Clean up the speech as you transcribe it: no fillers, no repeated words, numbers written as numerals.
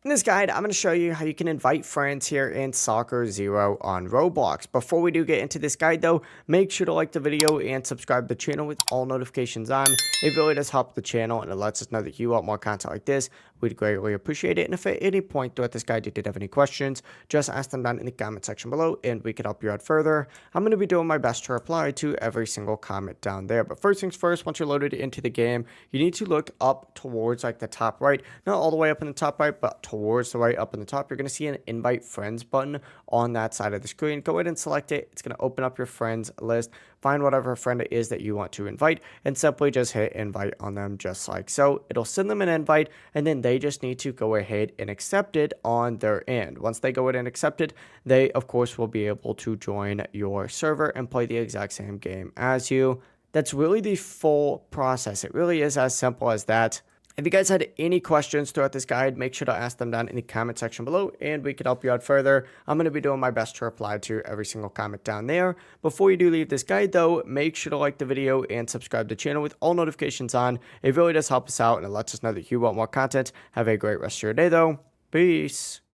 In this guide, I'm going to show you how you can invite friends here in Soccer Zero on Roblox. Before we do get into this guide though, make sure to like the video and subscribe to the channel with all notifications on. It really does help the channel and it lets us know that you want more content like this. We'd greatly appreciate it. And if at any point throughout this guide you did have any questions, just ask them down in the comment section below and we can help you out further. I'm going to be doing my best to reply to every single comment down there. But first things first, once you're loaded into the game, you need to look up towards like the top right, not all the way up in the top right, but towards the right up in the top. You're going to see an invite friends button on that side of the screen. Go ahead and select it. It's going to open up your friends list, find whatever friend it is that you want to invite, and simply just hit invite on them just like so. It'll send them an invite, and then they just need to go ahead and accept it on their end. Once they go ahead and accept it, they of course will be able to join your server and play the exact same game as you. That's really the full process. It really is as simple as that. If you guys had any questions throughout this guide, make sure to ask them down in the comment section below and we can help you out further. I'm going to be doing my best to reply to every single comment down there. Before you do leave this guide though, make sure to like the video and subscribe to the channel with all notifications on. It really does help us out and it lets us know that you want more content. Have a great rest of your day though. Peace.